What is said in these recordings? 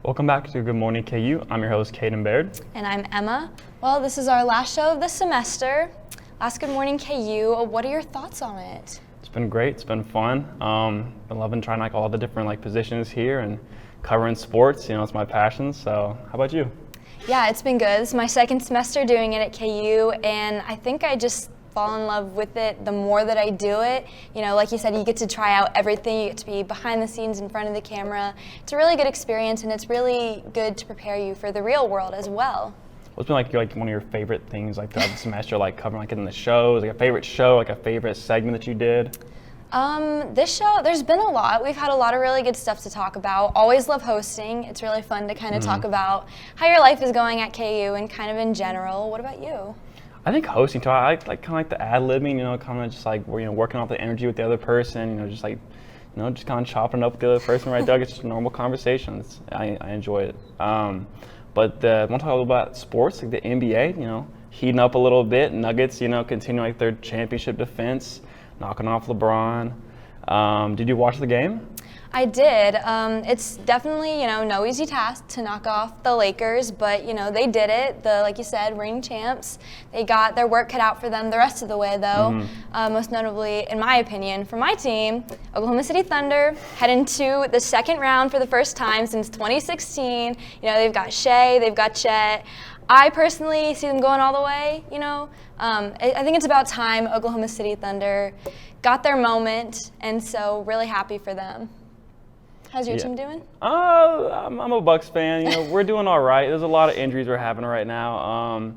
Welcome back to Good Morning KU. I'm your host, Caden Baird. And I'm Emma. Well, this is our last show of the semester. Last Good Morning KU. What are your thoughts on it? It's been great. It's been fun. Been loving trying all the different positions here and covering sports. It's my passion. So how about you? Yeah, it's been good. This is my second semester doing it at KU, and I think I just fall in love with it the more that I do it. Like you said, you get to try out everything. You get to be behind the scenes in front of the camera. It's a really good experience, and it's really good to prepare you for the real world as well. What's been one of your favorite things throughout the semester, covering in the shows, a favorite show, a favorite segment that you did? This show, there's been a lot. We've had a lot of really good stuff to talk about. Always love hosting. It's really fun to kind of talk about how your life is going at KU and kind of in general. What about you? I think hosting too. I like the ad-libbing, kind of just working off the energy with the other person, just kind of chopping it up with the other person right there. It's just normal conversations. I enjoy it. But I want to talk about sports, the NBA, heating up a little bit. Nuggets, continuing their championship defense, knocking off LeBron. Did you watch the game? I did. It's definitely, no easy task to knock off the Lakers, but, they did it. Like you said, reigning champs. They got their work cut out for them the rest of the way, though. Most notably, in my opinion, for my team, Oklahoma City Thunder, head into the second round for the first time since 2016. They've got Shea, they've got Chet. I personally see them going all the way, I think it's about time Oklahoma City Thunder got their moment, and so really happy for them. How's your team doing? I'm a Bucks fan. We're doing all right. There's a lot of injuries we're having right now.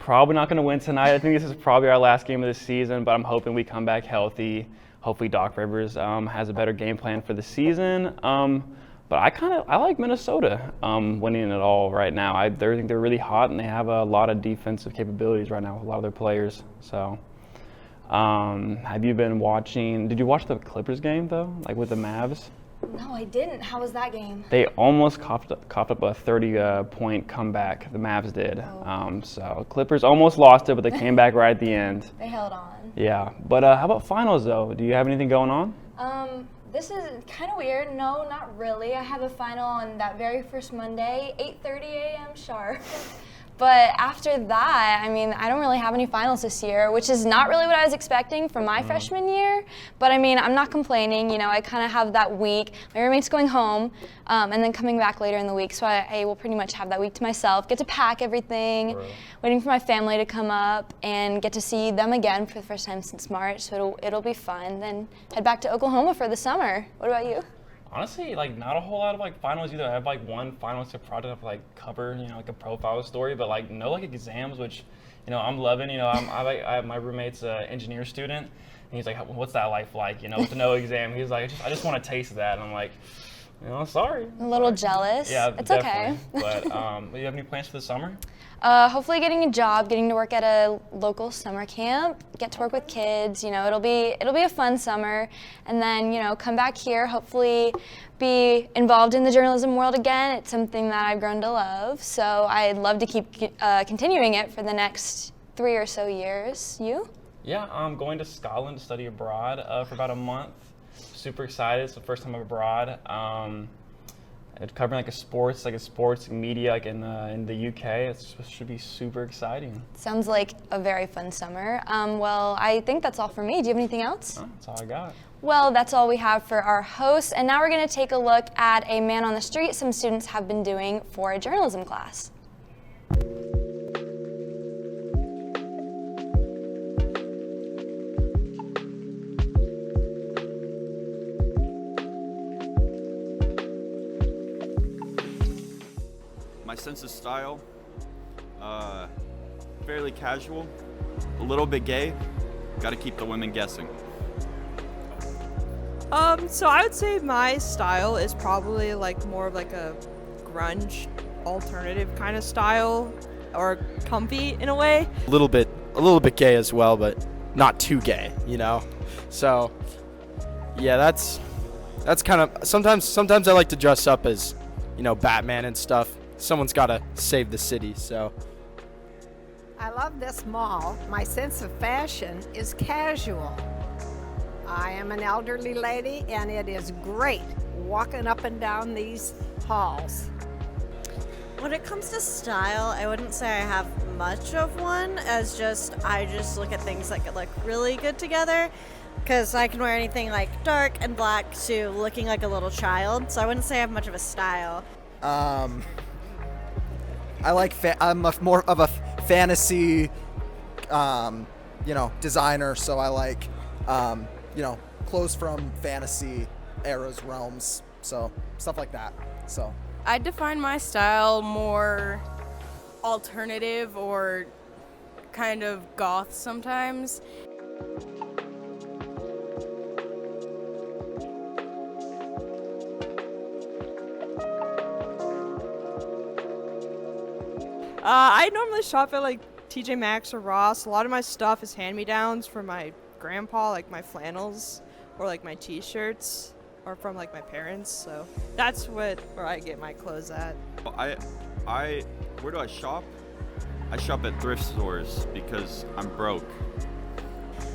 Probably not going to win tonight. I think this is probably our last game of the season, but I'm hoping we come back healthy. Hopefully Doc Rivers has a better game plan for the season. But I like Minnesota winning it all right now. I think they're really hot, and they have a lot of defensive capabilities right now with a lot of their players. So, have you been watching? Did you watch the Clippers game though, with the Mavs? No, I didn't. How was that game? They almost coughed up a 30-point comeback. The Mavs did. So Clippers almost lost it, but they came back right at the end. They held on. Yeah, but how about finals though? Do you have anything going on? This is kind of weird. No, not really. I have a final on that very first Monday, 8:30 a.m. sharp. But after that, I don't really have any finals this year, which is not really what I was expecting from my freshman year. But I'm not complaining. I kind of have that week. My roommate's going home, and then coming back later in the week. So I will pretty much have that week to myself, get to pack everything, waiting for my family to come up, and get to see them again for the first time since March. So it'll be fun. Then head back to Oklahoma for the summer. What about you? Honestly, not a whole lot of finals either. I have one finalistic project to cover, a profile story, but no exams, which, I'm loving. My roommate's an engineer student, and he's like, "What's that life like? With no exam?" He's like, I just want to taste that. And I'm like, sorry. A little jealous. Yeah, it's definitely. Okay. But do you have any plans for the summer? Hopefully getting a job, getting to work at a local summer camp, get to work with kids. It'll be a fun summer, and then come back here. Hopefully, be involved in the journalism world again. It's something that I've grown to love, so I'd love to keep continuing it for the next 3 or so years. You? Yeah, I'm going to Scotland to study abroad for about a month. Super excited. It's the first time I'm abroad. Covering sports media in the UK. It should be super exciting. Sounds like a very fun summer. Well, I think that's all for me. Do you have anything else? That's all I got. Well, that's all we have for our hosts, and now we're going to take a look at a man on the street some students have been doing for a journalism class. My sense of style, fairly casual, a little bit gay, gotta keep the women guessing. So I would say my style is probably more of a grunge alternative kind of style, or comfy in a way. A little bit gay as well, but not too gay, So yeah, that's kind of sometimes I like to dress up as, Batman and stuff. Someone's got to save the city, so. I love this mall. My sense of fashion is casual. I am an elderly lady, and it is great walking up and down these halls. When it comes to style, I wouldn't say I have much of one, I just look at things that look really good together, because I can wear anything like dark and black to looking like a little child, so I wouldn't say I have much of a style. I'm more of a fantasy, designer, so I like, clothes from fantasy eras, realms, so stuff like that. So I define my style more alternative or kind of goth sometimes. I normally shop at like TJ Maxx or Ross. A lot of my stuff is hand-me-downs from my grandpa, like my flannels or like my t-shirts, or from like my parents. So that's where I get my clothes at. Where do I shop? I shop at thrift stores because I'm broke.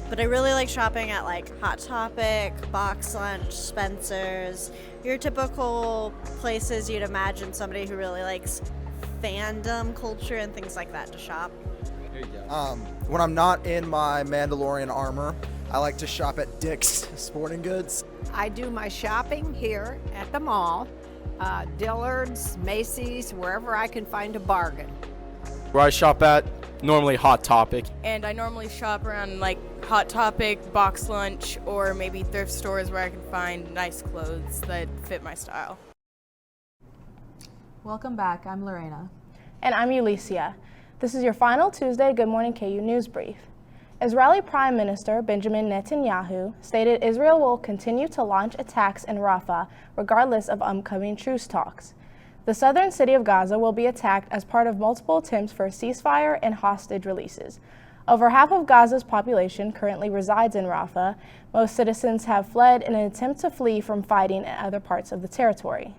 But I really like shopping at like Hot Topic, Box Lunch, Spencer's, your typical places you'd imagine somebody who really likes fandom culture and things like that to shop. there you go. When I'm not in my Mandalorian armor, I like to shop at Dick's Sporting Goods. I do my shopping here at the mall, Dillard's, Macy's, wherever I can find a bargain. Where I shop at, normally Hot Topic. And I normally shop around like Hot Topic, Box Lunch, or maybe thrift stores where I can find nice clothes that fit my style. Welcome back. I'm Lorena. And I'm Ulicia. This is your final Tuesday Good Morning KU News Brief. Israeli Prime Minister Benjamin Netanyahu stated Israel will continue to launch attacks in Rafah regardless of upcoming truce talks. The southern city of Gaza will be attacked as part of multiple attempts for a ceasefire and hostage releases. Over half of Gaza's population currently resides in Rafah. Most citizens have fled in an attempt to flee from fighting in other parts of the territory.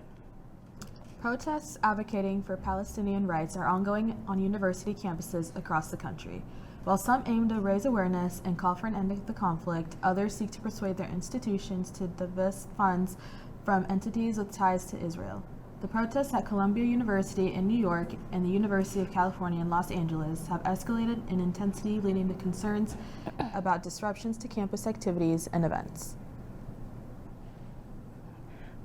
Protests advocating for Palestinian rights are ongoing on university campuses across the country. While some aim to raise awareness and call for an end to the conflict, others seek to persuade their institutions to divest funds from entities with ties to Israel. The protests at Columbia University in New York and the University of California in Los Angeles have escalated in intensity, leading to concerns about disruptions to campus activities and events.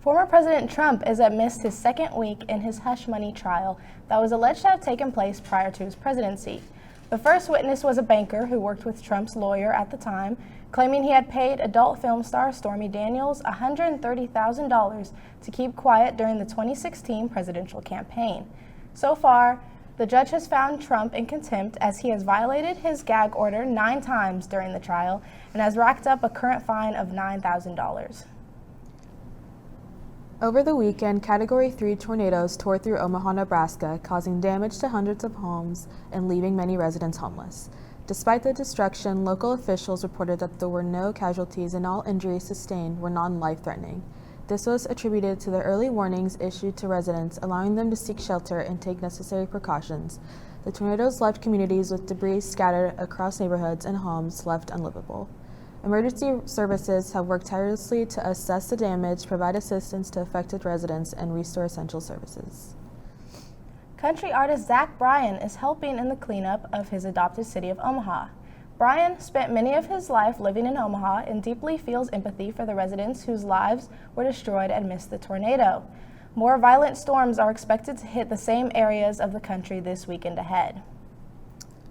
Former President Trump is amidst his second week in his hush money trial that was alleged to have taken place prior to his presidency. The first witness was a banker who worked with Trump's lawyer at the time, claiming he had paid adult film star Stormy Daniels $130,000 to keep quiet during the 2016 presidential campaign. So far, the judge has found Trump in contempt as he has violated his gag order 9 times during the trial and has racked up a current fine of $9,000. Over the weekend, Category 3 tornadoes tore through Omaha, Nebraska, causing damage to hundreds of homes and leaving many residents homeless. Despite the destruction, local officials reported that there were no casualties and all injuries sustained were non-life-threatening. This was attributed to the early warnings issued to residents, allowing them to seek shelter and take necessary precautions. The tornadoes left communities with debris scattered across neighborhoods and homes left unlivable. Emergency services have worked tirelessly to assess the damage, provide assistance to affected residents, and restore essential services. Country artist Zach Bryan is helping in the cleanup of his adopted city of Omaha. Bryan spent many of his life living in Omaha and deeply feels empathy for the residents whose lives were destroyed amidst the tornado. More violent storms are expected to hit the same areas of the country this weekend ahead.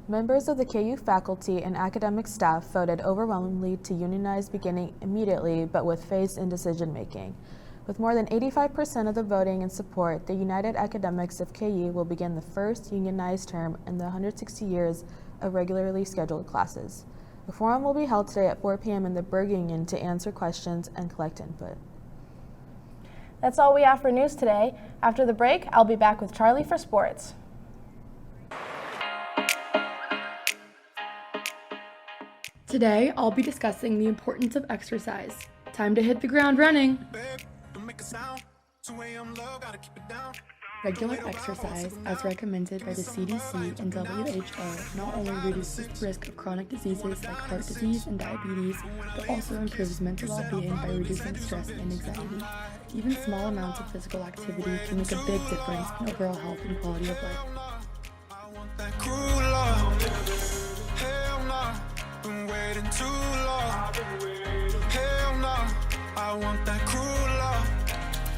Members of the KU faculty and academic staff voted overwhelmingly to unionize beginning immediately, but with phased in decision-making. With more than 85% of the voting and support, the United Academics of KU will begin the first unionized term in the 160 years of regularly scheduled classes. The forum will be held today at 4 p.m. in the Berg Union to answer questions and collect input. That's all we have for news today. After the break, I'll be back with Charlie for sports. Today, I'll be discussing the importance of exercise. Time to hit the ground running. Regular exercise, as recommended by the CDC and WHO, not only reduces the risk of chronic diseases like heart disease and diabetes, but also improves mental well-being by reducing stress and anxiety. Even small amounts of physical activity can make a big difference in overall health and quality of life. I want that cruel love,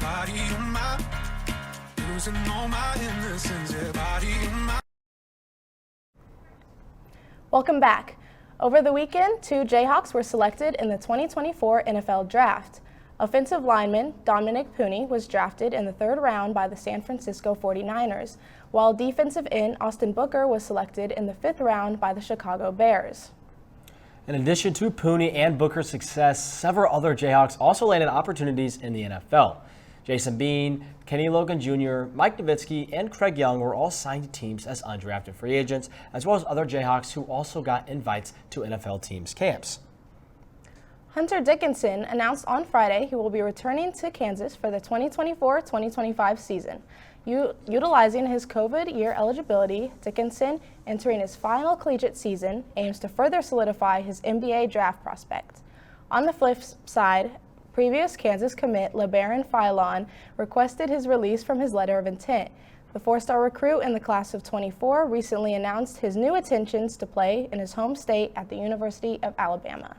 body on my, losing all my innocence, yeah, body on my. Welcome back. Over the weekend, 2 Jayhawks were selected in the 2024 NFL Draft. Offensive lineman Dominic Pooney was drafted in the 3rd round by the San Francisco 49ers, while defensive end Austin Booker was selected in the 5th round by the Chicago Bears. In addition to Pooney and Booker's success, several other Jayhawks also landed opportunities in the NFL. Jason Bean, Kenny Logan Jr., Mike Nowitzki, and Craig Young were all signed to teams as undrafted free agents, as well as other Jayhawks who also got invites to NFL teams' camps. Hunter Dickinson announced on Friday he will be returning to Kansas for the 2024-2025 season. Utilizing his COVID year eligibility, Dickinson, entering his final collegiate season, aims to further solidify his NBA draft prospect. On the flip side, previous Kansas commit LeBaron Philon requested his release from his letter of intent. The 4-star recruit in the class of 24 recently announced his new intentions to play in his home state at the University of Alabama.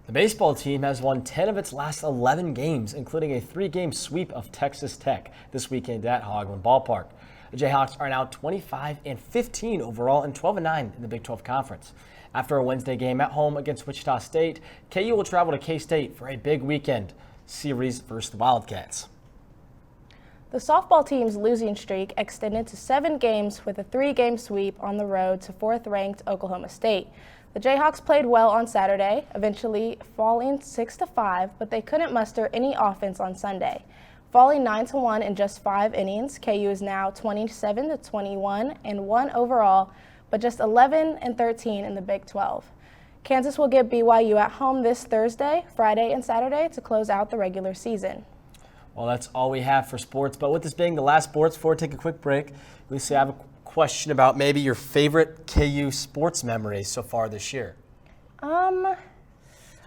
The baseball team has won 10 of its last 11 games, including a 3-game sweep of Texas Tech this weekend at Hogland Ballpark. The Jayhawks are now 25-15 overall and 12-9 in the Big 12 Conference. After a Wednesday game at home against Wichita State, KU will travel to K-State for a big weekend series versus the Wildcats. The softball team's losing streak extended to 7 games with a 3-game sweep on the road to 4th-ranked Oklahoma State. The Jayhawks played well on Saturday, eventually falling 6-5, but they couldn't muster any offense on Sunday. Falling 9-1 in just 5 innings, KU is now 27-21 and 1 overall, but just 11-13 in the Big 12. Kansas will get BYU at home this Thursday, Friday, and Saturday to close out the regular season. Well, that's all we have for sports, but with this being the last sports, before we take a quick break, Lisa, I have a question about maybe your favorite KU sports memories so far this year.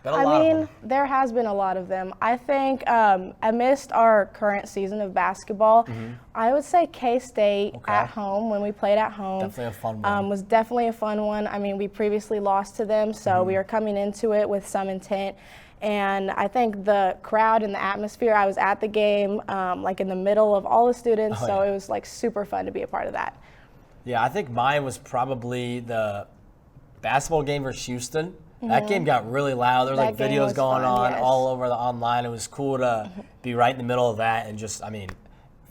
There has been a lot of them. I think I missed our current season of basketball. I would say K-State at home, when we played at home. Definitely a fun one. Was definitely a fun one. I mean, we previously lost to them, so we are coming into it with some intent. And I think the crowd and the atmosphere, I was at the game, like in the middle of all the students, so it was like super fun to be a part of that. Yeah, I think mine was probably the basketball game versus Houston. That game got really loud. There were like videos going on all over the online. It was cool to be right in the middle of that and just, I mean,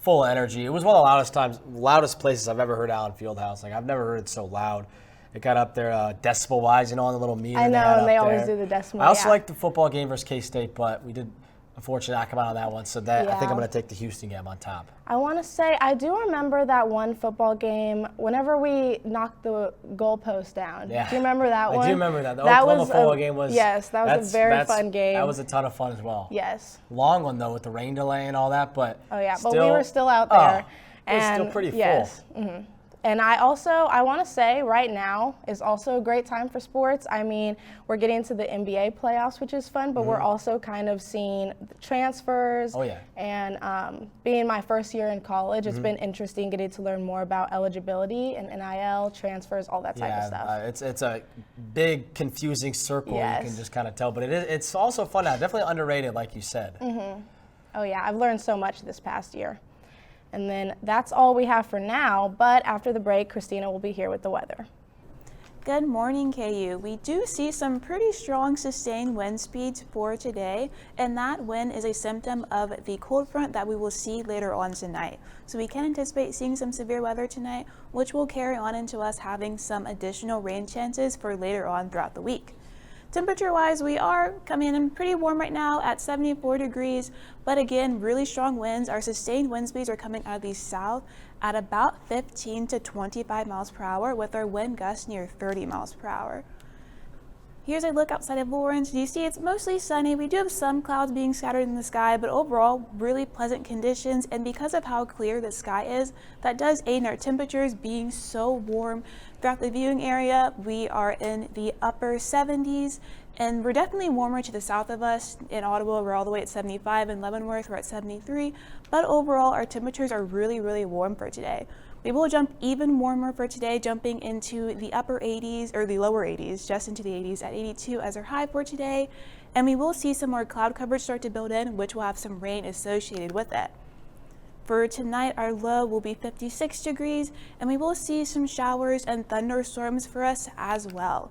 full energy. It was one of the loudest places I've ever heard Allen Fieldhouse. Like, I've never heard it so loud. It got up there decibel-wise, on the little meter. I know, and they always do the decimal. I also like the football game versus K-State, but we did unfortunately not come out on that one. So I think I'm going to take the Houston game on top. I want to say, I do remember that one football game whenever we knocked the goalpost down. Yeah. Do you remember that one? I do remember that. The Oklahoma football game was. Yes, that was a very fun game. That was a ton of fun as well. Yes. Long one, though, with the rain delay and all that, but. Oh, yeah, but we were still out there. It was still pretty full. Yes. Mm-hmm. And I want to say right now is also a great time for sports. I mean, we're getting to the NBA playoffs, which is fun, but we're also kind of seeing the transfers. Oh, yeah. And being my first year in college, it's been interesting getting to learn more about eligibility and NIL, transfers, all that type of stuff. It's a big, confusing circle. Yes. You can just kind of tell. But it's also fun now. Definitely underrated, like you said. Mm-hmm. Oh, yeah. I've learned so much this past year. And then that's all we have for now, but after the break, Christina will be here with the weather. Good morning, KU. We do see some pretty strong sustained wind speeds for today, and that wind is a symptom of the cold front that we will see later on tonight. So we can anticipate seeing some severe weather tonight, which will carry on into us having some additional rain chances for later on throughout the week. Temperature-wise, we are coming in pretty warm right now at 74 degrees, but again, really strong winds. Our sustained wind speeds are coming out of the south at about 15 to 25 miles per hour with our wind gusts near 30 miles per hour. Here's a look outside of Lawrence. You see it's mostly sunny. We do have some clouds being scattered in the sky, but overall really pleasant conditions. And because of how clear the sky is, that does aid in our temperatures being so warm throughout the viewing area. We are in the upper 70s, and we're definitely warmer to the south of us. In Ottawa, we're all the way at 75. In Leavenworth, we're at 73. But overall, our temperatures are really, really warm for today. We will jump even warmer for today, jumping into the upper 80s, or the lower 80s, just into the 80s at 82 as our high for today. And we will see some more cloud coverage start to build in, which will have some rain associated with it. For tonight, our low will be 56 degrees, and we will see some showers and thunderstorms for us as well.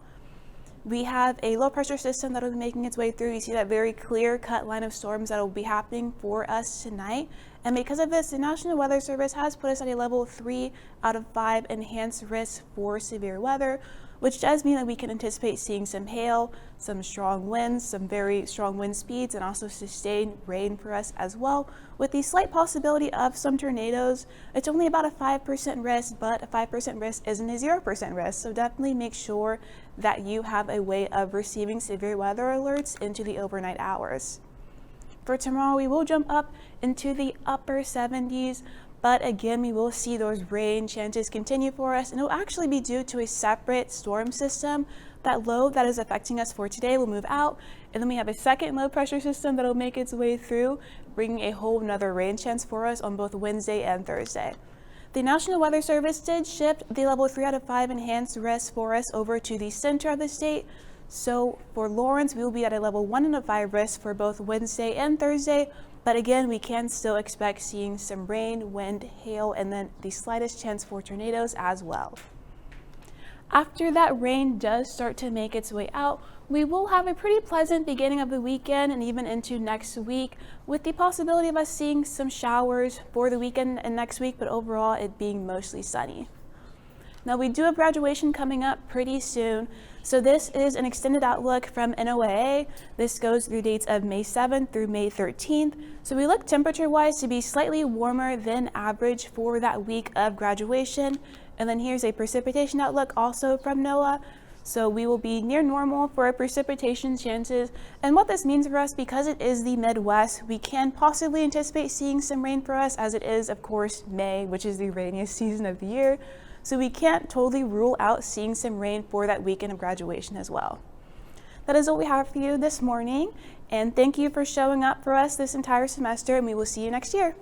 We have a low pressure system that will be making its way through. You see that very clear cut line of storms that will be happening for us tonight. And because of this, the National Weather Service has put us at a level 3 out of 5 enhanced risk for severe weather, which does mean that we can anticipate seeing some hail, some strong winds, some very strong wind speeds, and also sustained rain for us as well, with the slight possibility of some tornadoes. It's only about a 5% risk, but a 5% risk isn't a 0% risk, so definitely make sure that you have a way of receiving severe weather alerts into the overnight hours. For tomorrow, we will jump up into the upper 70s, but again, we will see those rain chances continue for us, and it will actually be due to a separate storm system. That low that is affecting us for today will move out, and then we have a second low pressure system that will make its way through, bringing a whole nother rain chance for us on both Wednesday and Thursday. The National Weather Service did shift the level 3 out of 5 enhanced risk for us over to the center of the state. So for Lawrence, we will be at a level 1 out of 5 risk for both Wednesday and Thursday. But again, we can still expect seeing some rain, wind, hail, and then the slightest chance for tornadoes as well. After that rain does start to make its way out, we will have a pretty pleasant beginning of the weekend and even into next week, with the possibility of us seeing some showers for the weekend and next week, but overall it being mostly sunny. Now we do have graduation coming up pretty soon, so this is an extended outlook from NOAA. This goes through dates of May 7th through May 13th. So we look temperature-wise to be slightly warmer than average for that week of graduation. And then here's a precipitation outlook also from NOAA. So we will be near normal for our precipitation chances. And what this means for us, because it is the Midwest, we can possibly anticipate seeing some rain for us, as it is, of course, May, which is the rainiest season of the year. So we can't totally rule out seeing some rain for that weekend of graduation as well. That is what we have for you this morning. And thank you for showing up for us this entire semester, and we will see you next year.